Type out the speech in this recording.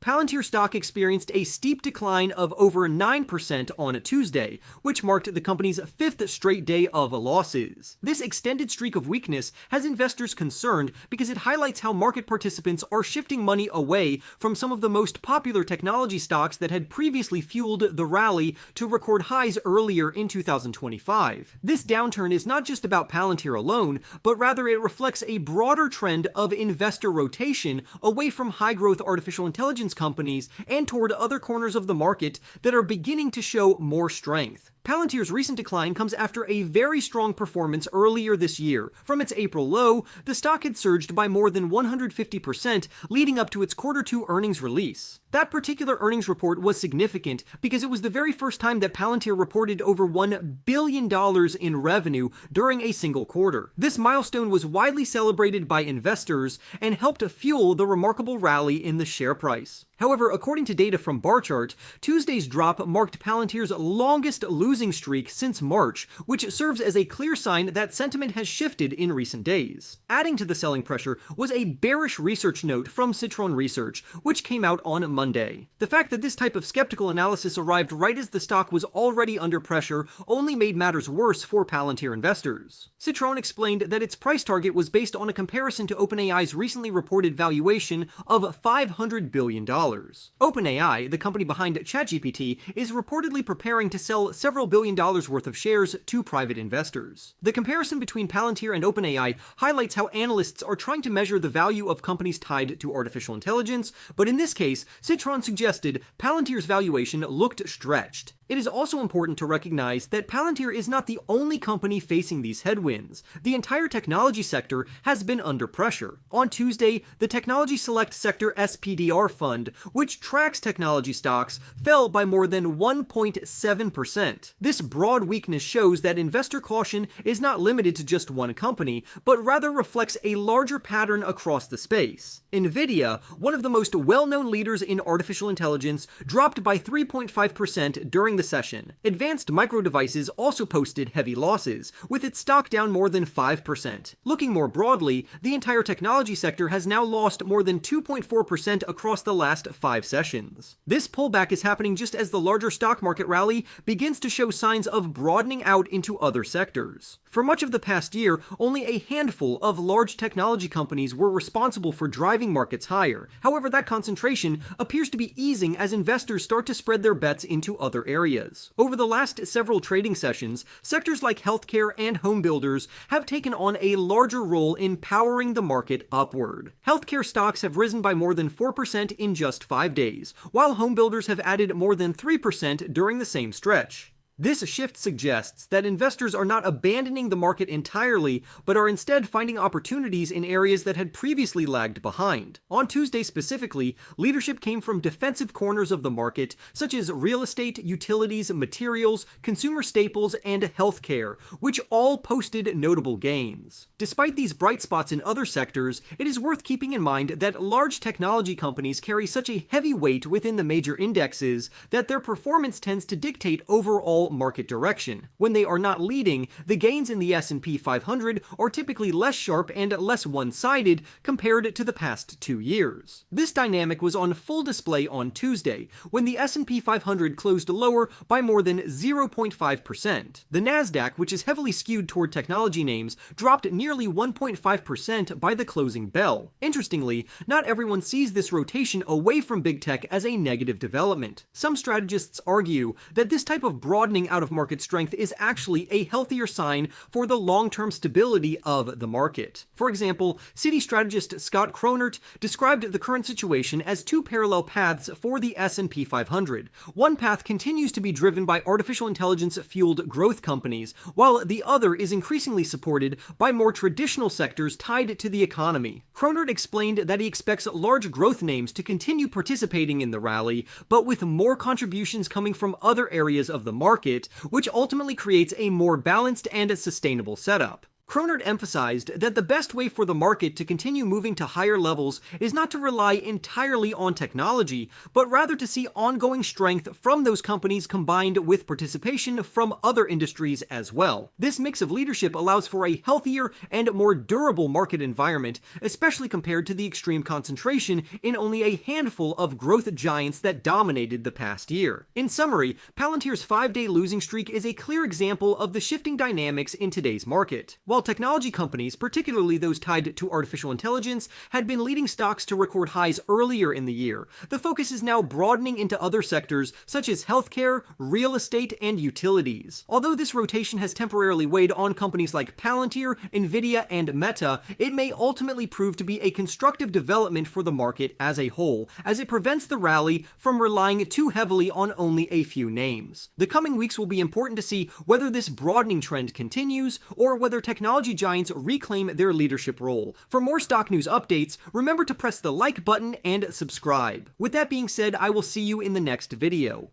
Palantir stock experienced a steep decline of over 9% on Tuesday, which marked the company's fifth straight day of losses. This extended streak of weakness has investors concerned because it highlights how market participants are shifting money away from some of the most popular technology stocks that had previously fueled the rally to record highs earlier in 2025. This downturn is not just about Palantir alone, but rather it reflects a broader trend of investor rotation away from high-growth artificial intelligence companies and toward other corners of the market that are beginning to show more strength. Palantir's recent decline comes after a very strong performance earlier this year. From its April low, the stock had surged by more than 150% leading up to its Q2 earnings release. That particular earnings report was significant because it was the very first time that Palantir reported over $1 billion in revenue during a single quarter. This milestone was widely celebrated by investors and helped fuel the remarkable rally in the share price. However, according to data from Barchart, Tuesday's drop marked Palantir's longest losing streak since March, which serves as a clear sign that sentiment has shifted in recent days. Adding to the selling pressure was a bearish research note from Citron Research, which came out on Monday. The fact that this type of skeptical analysis arrived right as the stock was already under pressure only made matters worse for Palantir investors. Citron explained that its price target was based on a comparison to OpenAI's recently reported valuation of $500 billion. OpenAI, the company behind ChatGPT, is reportedly preparing to sell several billion dollars worth of shares to private investors. The comparison between Palantir and OpenAI highlights how analysts are trying to measure the value of companies tied to artificial intelligence, but in this case, Citron suggested Palantir's valuation looked stretched. It is also important to recognize that Palantir is not the only company facing these headwinds. The entire technology sector has been under pressure. On Tuesday, the Technology Select Sector SPDR Fund, which tracks technology stocks, fell by more than 1.7%. This broad weakness shows that investor caution is not limited to just one company, but rather reflects a larger pattern across the space. Nvidia, one of the most well-known leaders in artificial intelligence, dropped by 3.5% during the session. Advanced Micro Devices also posted heavy losses, with its stock down more than 5%. Looking more broadly, the entire technology sector has now lost more than 2.4% across the last 5 sessions. This pullback is happening just as the larger stock market rally begins to show signs of broadening out into other sectors. For much of the past year, only a handful of large technology companies were responsible for driving markets higher. However, that concentration appears to be easing as investors start to spread their bets into other areas. Over the last several trading sessions, sectors like healthcare and homebuilders have taken on a larger role in powering the market upward. Healthcare stocks have risen by more than 4% in just 5 days, while homebuilders have added more than 3% during the same stretch. This shift suggests that investors are not abandoning the market entirely, but are instead finding opportunities in areas that had previously lagged behind. On Tuesday specifically, leadership came from defensive corners of the market, such as real estate, utilities, materials, consumer staples, and healthcare, which all posted notable gains. Despite these bright spots in other sectors, it is worth keeping in mind that large technology companies carry such a heavy weight within the major indexes that their performance tends to dictate overall market direction. When they are not leading, the gains in the S&P 500 are typically less sharp and less one-sided compared to the past 2 years. This dynamic was on full display on Tuesday, when the S&P 500 closed lower by more than 0.5%. The Nasdaq, which is heavily skewed toward technology names, dropped nearly 1.5% by the closing bell. Interestingly, not everyone sees this rotation away from big tech as a negative development. Some strategists argue that this type of broadening out of market strength is actually a healthier sign for the long-term stability of the market. For example, Citi strategist Scott Cronert described the current situation as 2 parallel paths for the S&P 500. One path continues to be driven by artificial intelligence-fueled growth companies, while the other is increasingly supported by more traditional sectors tied to the economy. Cronert explained that he expects large growth names to continue participating in the rally, but with more contributions coming from other areas of the market, which ultimately creates a more balanced and sustainable setup. Cronert emphasized that the best way for the market to continue moving to higher levels is not to rely entirely on technology, but rather to see ongoing strength from those companies combined with participation from other industries as well. This mix of leadership allows for a healthier and more durable market environment, especially compared to the extreme concentration in only a handful of growth giants that dominated the past year. In summary, Palantir's 5-day losing streak is a clear example of the shifting dynamics in today's market. While technology companies, particularly those tied to artificial intelligence, had been leading stocks to record highs earlier in the year, the focus is now broadening into other sectors such as healthcare, real estate, and utilities. Although this rotation has temporarily weighed on companies like Palantir, Nvidia, and Meta, it may ultimately prove to be a constructive development for the market as a whole, as it prevents the rally from relying too heavily on only a few names. The coming weeks will be important to see whether this broadening trend continues, or whether technology giants reclaim their leadership role. For more stock news updates, remember to press the like button and subscribe. With that being said, I will see you in the next video.